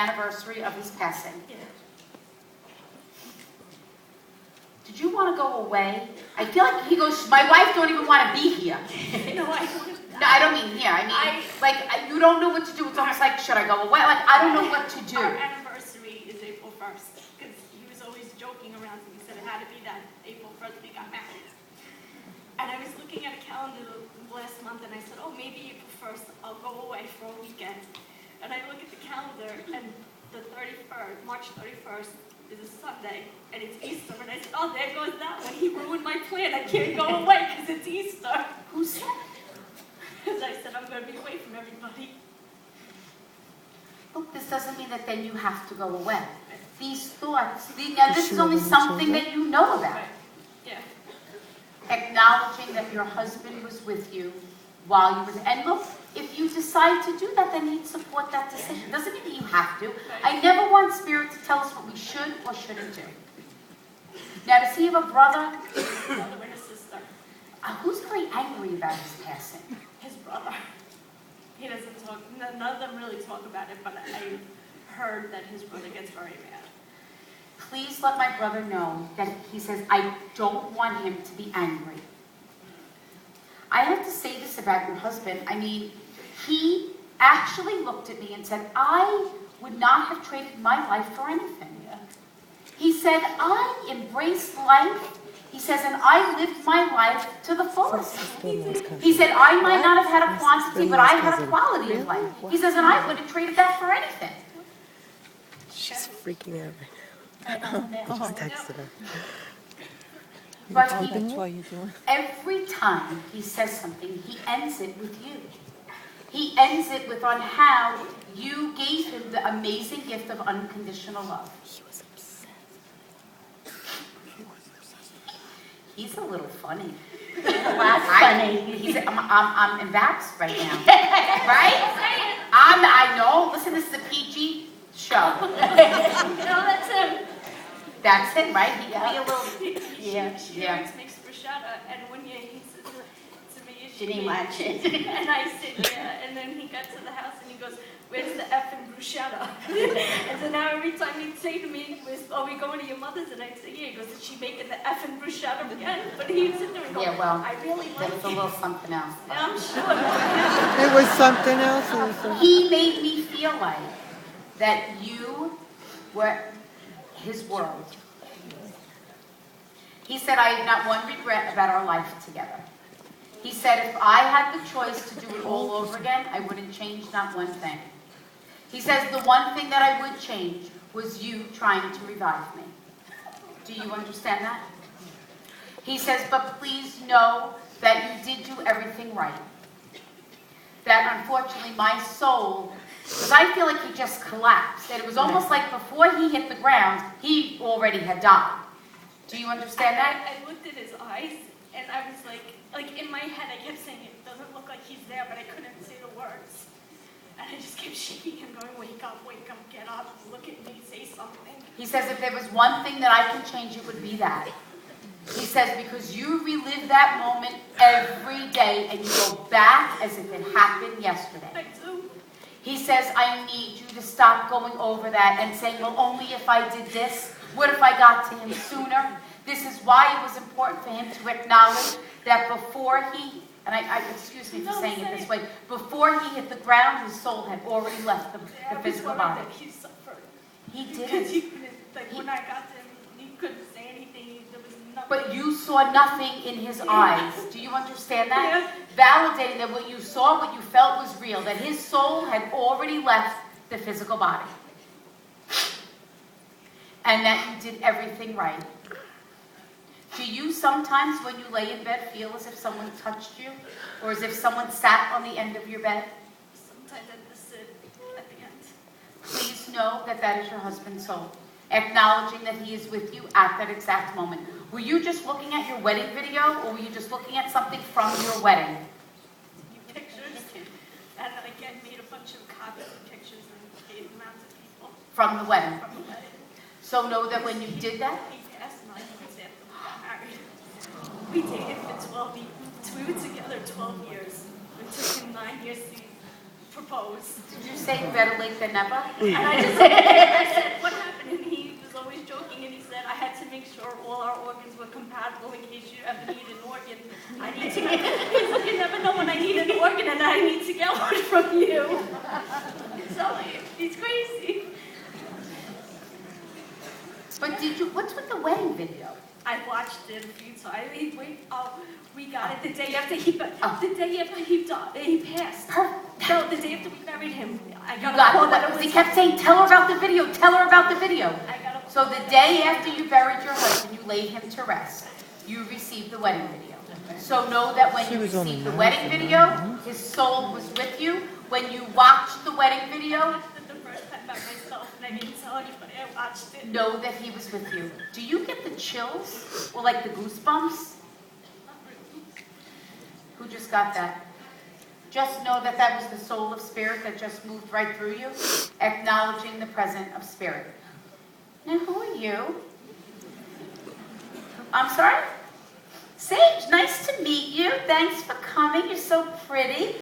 anniversary of his passing. Yeah. Did you want to go away? I feel like he goes, my wife don't even want to be here. No, I don't mean here. I mean, you don't know what to do. It's almost like, should I go away? Like, I don't know what to do. Our anniversary is April 1st, because he was always joking around and he said it had to be that April 1st we got married. And I was looking at a calendar last month and I said, oh, maybe April 1st I'll go away for a weekend. And I look at the calendar and the 31st, March 31st is a Sunday and it's Easter. And I said, oh, there goes that one. He ruined my plan. I can't go away because it's Easter. Who said? Because I said, I'm going to be away from everybody. Look, this doesn't mean that then you have to go away. These thoughts, now this is only something that you know about. Right. Yeah. Acknowledging that your husband was with you while you were, and look, if you decide to do that, then he'd support that decision. Doesn't mean that you have to. I never want Spirit to tell us what we should or shouldn't do. Now, does he have a brother? Brother and a sister. Who's very angry about his passing? His brother. He doesn't talk, none of them really talk about it, but I heard that his brother gets very mad. Please let my brother know that he says, I don't want him to be angry. I have to say this about your husband. I mean, he actually looked at me and said, I would not have traded my life for anything. Yeah. He said, I embraced life. He says, and I lived my life to the fullest. He said, I might not have had a quantity, but I had a quality of life. He says, and I wouldn't have traded that for anything. She's freaking out right now. I just texted her. But That's why you're doing. every time he says something, he ends it with you. He ends it with on how you gave him the amazing gift of unconditional love. He was obsessed. He's a little funny. Funny. I'm embarrassed right now. Right? I know. Listen, this is a PG show. No, that's him. That's it, right? He can be a little. Yeah. She Yeah. always makes bruschetta, and one year he said to me, Jeanine likes it. And I said, yeah, and then he got to the house and he goes, where's the effing bruschetta? And so now every time he'd say to me, are we going to your mother's? And I'd say, yeah. He goes, is she making the effing bruschetta again? But he'd sit there and go, Yeah, well, I really that like was a it. little something else. Yeah, I'm sure. It was something else. He made me feel like that you were his world. He said, I have not one regret about our life together. He said, if I had the choice to do it all over again, I wouldn't change not one thing. He says, the one thing that I would change was you trying to revive me. Do you understand that? He says, but please know that you did do everything right. That unfortunately my soul, because I feel like he just collapsed. And it was almost like before he hit the ground, he already had died. Do you understand that? I looked at his eyes and I was like in my head I kept saying, it doesn't look like he's there, but I couldn't say the words. And I just kept shaking him, going, wake up, get up, look at me, say something. He says, if there was one thing that I can change, it would be that. He says, because you relive that moment every day and you go back as if it happened yesterday. I do. He says, I need you to stop going over that and saying, well, only if I did this. What if I got to him sooner? This is why it was important for him to acknowledge that before he, and excuse me for saying it this way, before he hit the ground, his soul had already left the physical body. That he suffered. He Because didn't. he couldn't, when I got to him, he couldn't say anything, there was nothing. But you saw nothing in his eyes. Do you understand that? Validating that what you saw, what you felt was real, that his soul had already left the physical body. And that you did everything right. Do you sometimes, when you lay in bed, feel as if someone touched you? Or as if someone sat on the end of your bed? Sometimes I miss it at the end. Please know that that is your husband's soul. Acknowledging that he is with you at that exact moment. Were you just looking at your wedding video, or were you just looking at something from your wedding? Pictures. And I again made a bunch of copies of pictures and gave them out to people From the wedding. from the wedding. So know that when you did that, He passed 9 months after we got married. We dated for 12 years. We were together 12 years. It took him 9 years to propose. Did you say better late than never? And I said, what happened? And he was always joking, and he said, I had to make sure all our organs were compatible in case you ever need an organ. I need to get, he's like, you never know when I need an organ, and I need to get one from you. So he's crazy. But what's with the wedding video? I watched it a few times. We got it the day after he died, he passed. No, the day after we buried him. I got a call that it was. He kept saying, tell her about the video, tell her about the video. I got a So the day after you buried your husband, you laid him to rest, you received the wedding video. So know that when you received the wedding video, his soul was with you. When you watched the wedding video, I watched it the first time by myself, and I didn't tell anybody I watched it. know that he was with you. Do you get the chills or like the goosebumps? Who just got that? Just know that that was the soul of spirit that just moved right through you, acknowledging the presence of spirit. Now, who are you? I'm sorry? Sage, nice to meet you. Thanks for coming. You're so pretty.